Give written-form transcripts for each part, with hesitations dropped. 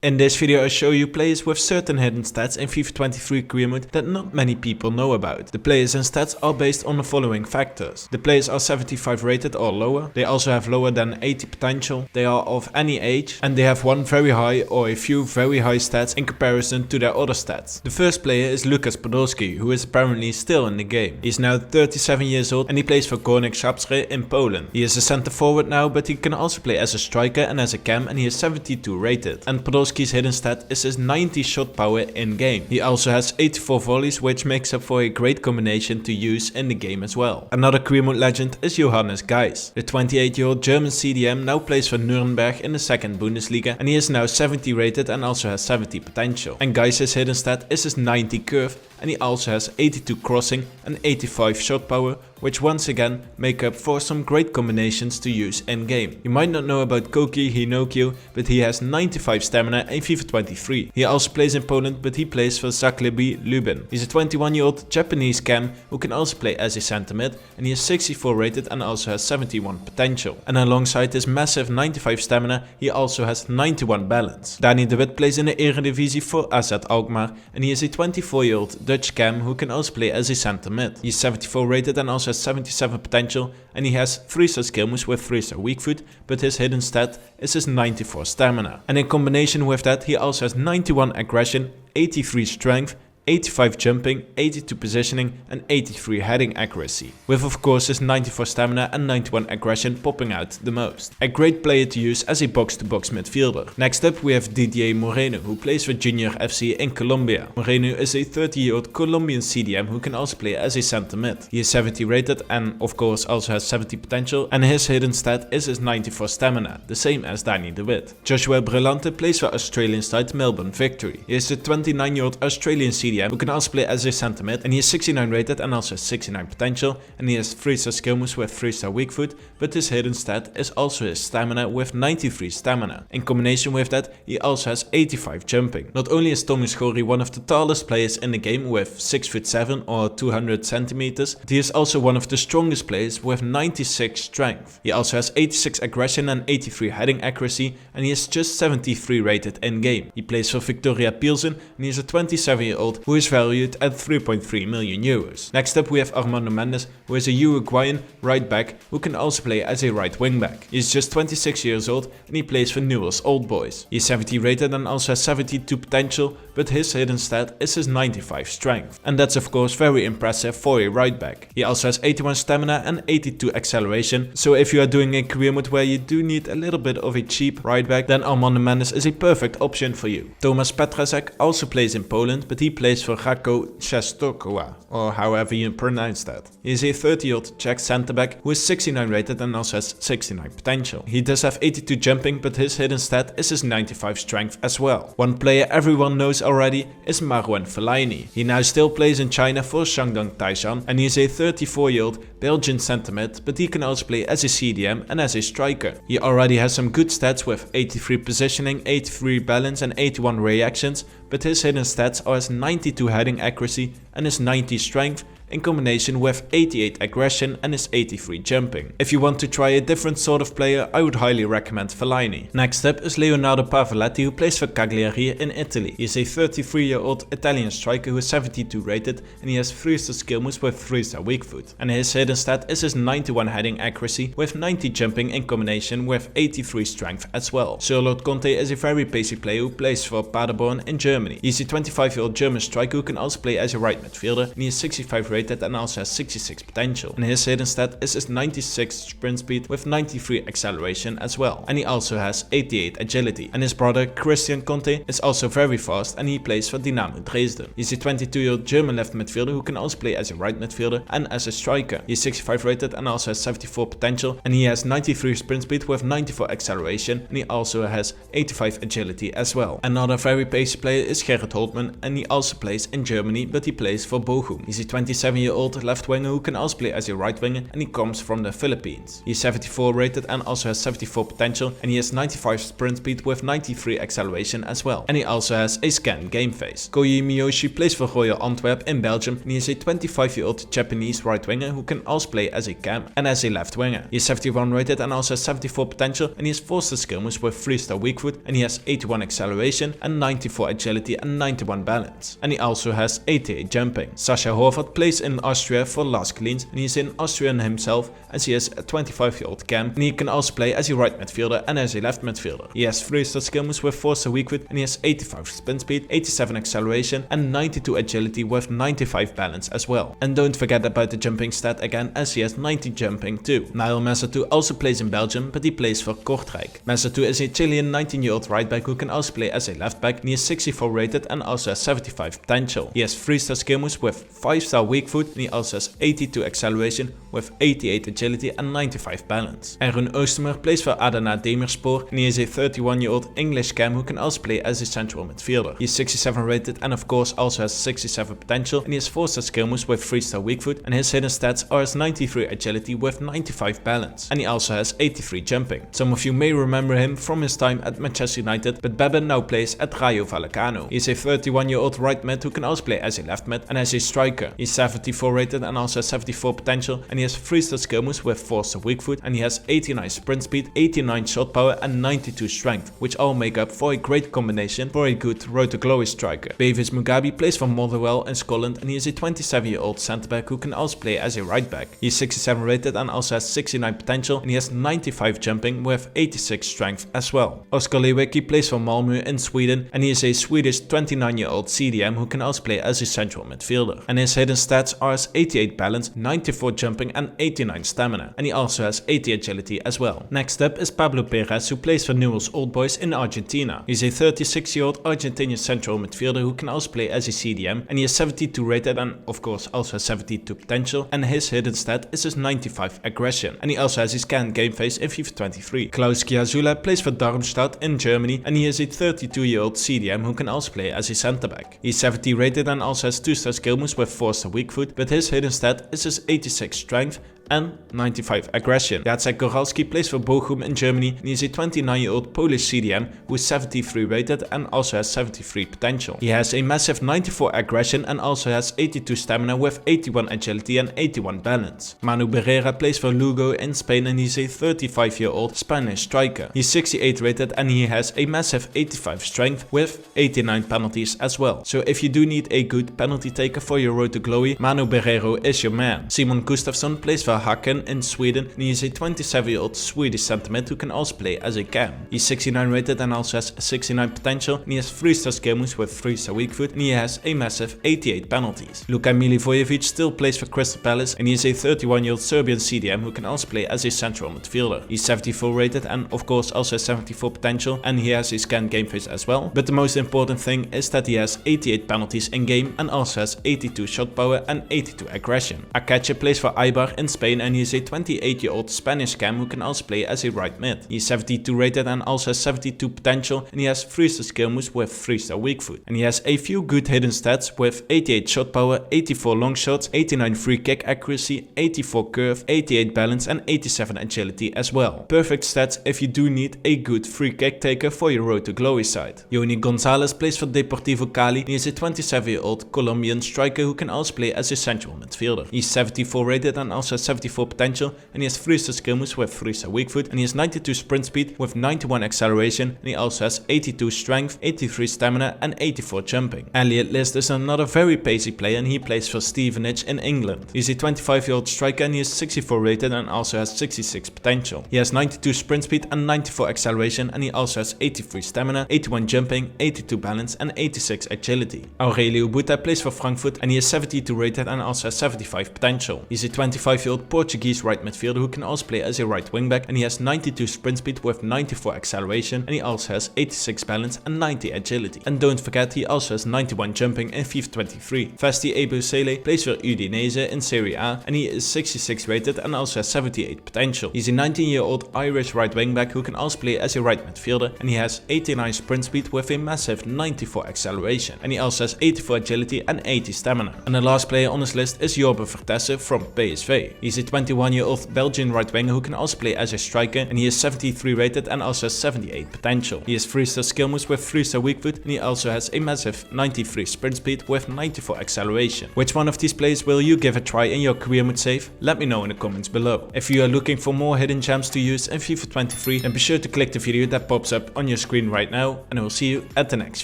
In this video I show you players with certain hidden stats in FIFA 23 Career Mode that not many people know about. The players and stats are based on the following factors. The players are 75 rated or lower, they also have lower than 80 potential, they are of any age, and they have one very high or a few very high stats in comparison to their other stats. The first player is Lucas Podolski, who is apparently still in the game. He is now 37 years old and he plays for RaatjeFC in Poland. He is a center forward now, but he can also play as a striker and as a cam, and he is 72 rated. And Podolski's hidden stat is his 90 shot power in game. He also has 84 volleys, which makes up for a great combination to use in the game as well. Another Career Mode legend is Johannes Geis. The 28-year-old German CDM now plays for Nuremberg in the second Bundesliga, and he is now 70 rated and also has 70 potential. And Geis' hidden stat is his 90 curve, and he also has 82 crossing and 85 shot power, which once again make up for some great combinations to use in game. You might not know about Koki Hinokio, but he has 95 stamina in FIFA 23. He also plays in Poland, but he plays for Zaklebi Lubin. He's a 21-year-old Japanese cam who can also play as a center mid, and he is 64 rated and also has 71 potential. And alongside his massive 95 stamina, he also has 91 balance. Dani de Wit plays in the Eredivisie for AZ Alkmaar, and he is a 24-year-old Dutch cam who can also play as a center mid. He is 74 rated and also has 77 potential, and he has 3-star skill moves with 3-star weak foot, but his hidden stat is his 94 stamina. And in combination with that, he also has 91 aggression, 83 strength, 85 jumping, 82 positioning and 83 heading accuracy, with of course his 94 stamina and 91 aggression popping out the most. A great player to use as a box-to-box midfielder. Next up we have Didier Moreno, who plays for Junior FC in Colombia. Moreno is a 30-year-old Colombian CDM who can also play as a center mid. He is 70 rated and of course also has 70 potential, and his hidden stat is his 94 stamina, the same as Dani de Wit. Joshua Brillante plays for Australian side Melbourne Victory. He is a 29-year-old Australian CDM who can also play as a center mid, and he is 69 rated and also has 69 potential, and he has 3-star skill moves with 3-star weak foot, but his hidden stat is also his stamina with 93 stamina. In combination with that, he also has 85 jumping. Not only is Tommy Schori one of the tallest players in the game with 6'7" or 200 centimeters, but he is also one of the strongest players with 96 strength. He also has 86 aggression and 83 heading accuracy, and he is just 73 rated in game. He plays for Victoria Pilsen, and he is a 27-year-old who is valued at 3.3 million euros. Next up we have Armando Mendes, who is a Uruguayan right back who can also play as a right wing back. He is just 26 years old and he plays for Newell's Old Boys. He is 70 rated and also has 72 potential, but his hidden stat is his 95 strength. And that's of course very impressive for a right back. He also has 81 stamina and 82 acceleration, so if you are doing a career mode where you do need a little bit of a cheap right back, then Armando Mendes is a perfect option for you. Tomas Petrasek also plays in Poland, but he plays for Rako Częstochowa, or however you pronounce that. He is a 30-year-old Czech center back who is 69 rated and also has 69 potential. He does have 82 jumping, but his hidden stat is his 95 strength as well. One player everyone knows already is Marouane Fellaini. He now still plays in China for Shandong Taishan, and he is a 34-year-old Belgian center mid, but he can also play as a CDM and as a striker. He already has some good stats with 83 positioning, 83 balance and 81 reactions, but his hidden stats are his 92 heading accuracy and his 90 strength, in combination with 88 aggression and his 83 jumping. If you want to try a different sort of player, I would highly recommend Fellaini. Next up is Leonardo Pavoletti, who plays for Cagliari in Italy. He is a 33-year-old Italian striker who is 72 rated, and he has 3-star skill moves with 3-star weak foot. And his hidden stat is his 91 heading accuracy with 90 jumping in combination with 83 strength as well. Charlotte Conte is a very basic player who plays for Paderborn in Germany. He is a 25-year-old German striker who can also play as a right midfielder, and he is 65 rated and also has 66 potential. And his hidden stat is his 96 sprint speed with 93 acceleration as well. And he also has 88 agility. And his brother Christian Conte is also very fast and he plays for Dynamo Dresden. He's a 22-year-old German left midfielder who can also play as a right midfielder and as a striker. He is 65 rated and also has 74 potential, and he has 93 sprint speed with 94 acceleration, and he also has 85 agility as well. Another very basic player is Gerrit Holtman, and he also plays in Germany, but he plays for Bochum. He's a 27 27-year-old left winger who can also play as a right winger, and he comes from the Philippines. He's 74 rated and also has 74 potential, and he has 95 sprint speed with 93 acceleration as well. And he also has a scanned game face. Koji Miyoshi plays for Royal Antwerp in Belgium, and he is a 25-year-old Japanese right winger who can also play as a cam and as a left winger. He is 71 rated and also has 74 potential, and he has 4-star skill moves with 3-star weak foot, and he has 81 acceleration and 94 agility and 91 balance. And he also has 88 jumping. Sascha Horvath plays in Austria for Las Cleans, and he is an Austrian himself as he is a 25-year-old cam, and he can also play as a right midfielder and as a left midfielder. He has 3-star skill moves with 4-star weak foot, and he has 85 sprint speed, 87 acceleration and 92 agility with 95 balance as well. And don't forget about the jumping stat again, as he has 90 jumping too. Nael Messertou also plays in Belgium, but he plays for Kortrijk. Messertou is a Chilean 19-year-old right back who can also play as a left back, and he is 64 rated and also has 75 potential. He has 3-star skill moves with 5-star weak foot, and he also has 82 acceleration with 88 agility and 95 balance. Erwin Oostermer plays for Adana Demirspor, and he is a 31-year-old English cam who can also play as a central midfielder. He is 67 rated and of course also has 67 potential, and he has 4-star skill moves with 3-star weak foot, and his hidden stats are his 93 agility with 95 balance, and he also has 83 jumping. Some of you may remember him from his time at Manchester United, but Beben now plays at Rayo Vallecano. He is a 31-year-old right mid who can also play as a left mid and as a striker. He is 74 rated and also has 74 potential, and he has 3-star skill moves with 4-star weak foot, and he has 89 sprint speed, 89 shot power and 92 strength, which all make up for a great combination for a good Road to Glory striker. Bevis Mugabe plays for Motherwell in Scotland, and he is a 27-year-old centre back who can also play as a right back. He is 67 rated and also has 69 potential, and he has 95 jumping with 86 strength as well. Oskar Lewicki plays for Malmö in Sweden, and he is a Swedish 29-year-old CDM who can also play as a central midfielder. And his hidden stats are his 88 balance, 94 jumping and 89 stamina, and he also has 80 agility as well. Next up is Pablo Perez, who plays for Newell's Old Boys in Argentina. He's a 36-year-old Argentinian central midfielder who can also play as a CDM, and he is 72 rated and of course also has 72 potential, and his hidden stat is his 95 aggression, and he also has his scanned game face in FIFA 23. Klaus Chiazula plays for Darmstadt in Germany, and he is a 32-year-old CDM who can also play as a centre back. He's 70 rated and also has 2-star skill moves with 4-star weak foot, but his hidden stat is his 86 strength and 95 aggression. Jacek Goralski plays for Bochum in Germany, and he is a 29-year-old Polish CDM who is 73 rated and also has 73 potential. He has a massive 94 aggression and also has 82 stamina with 81 agility and 81 balance. Manu Barrera plays for Lugo in Spain, and he's a 35-year-old Spanish striker. He's 68 rated and he has a massive 85 strength with 89 penalties as well. So if you do need a good penalty taker for your road to glory, Manu Barrero is your man. Simon Gustafsson plays for Häcken in Sweden, and he is a 27-year-old Swedish centre mid who can also play as a cam. He's 69 rated and also has 69 potential, and he has 3-star skill moves with 3-star weak foot, and he has a massive 88 penalties. Luka Milivojevic still plays for Crystal Palace, and he is a 31-year-old Serbian CDM who can also play as a central midfielder. He's 74 rated and of course also has 74 potential, and he has a scanned game face as well. But the most important thing is that he has 88 penalties in game and also has 82 shot power and 82 aggression. Akache plays for Eibar in Spain, and he is a 28-year-old Spanish cam who can also play as a right mid. He is 72 rated and also has 72 potential, and he has 3-star skill moves with 3-star weak foot. And he has a few good hidden stats with 88 shot power, 84 long shots, 89 free kick accuracy, 84 curve, 88 balance and 87 agility as well. Perfect stats if you do need a good free kick taker for your road to glory side. Yoni Gonzalez plays for Deportivo Cali. He is a 27-year-old Colombian striker who can also play as a central midfielder. He's 74 rated and also has 74 potential, and he has 3-star skill moves with 3-star weak foot, and he has 92 sprint speed with 91 acceleration, and he also has 82 strength, 83 stamina and 84 jumping. Elliot List is another very pacey player, and he plays for Stevenage in England. He's a 25-year-old striker, and he is 64 rated and also has 66 potential. He has 92 sprint speed and 94 acceleration, and he also has 83 stamina, 81 jumping, 82 balance and 86 agility. Aurelio Buta plays for Frankfurt, and he is 72 rated and also has 75 potential. He's a 25-year-old Portuguese right midfielder who can also play as a right wingback, and he has 92 sprint speed with 94 acceleration, and he also has 86 balance and 90 agility. And don't forget, he also has 91 jumping in FIFA 23. Fasti Ebusele plays for Udinese in Serie A, and he is 66 rated and also has 78 potential. He's a 19-year-old Irish right wingback who can also play as a right midfielder, and he has 89 sprint speed with a massive 94 acceleration, and he also has 84 agility and 80 stamina. And the last player on this list is Jorbe Vertessen from PSV. He's a 21-year-old Belgian right winger who can also play as a striker, and he is 73 rated and also has 78 potential. He has 3-star skill moves with 3-star weak foot, and he also has a massive 93 sprint speed with 94 acceleration. Which one of these players will you give a try in your career mode save? Let me know in the comments below. If you are looking for more hidden gems to use in FIFA 23, then be sure to click the video that pops up on your screen right now, and I will see you at the next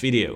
video.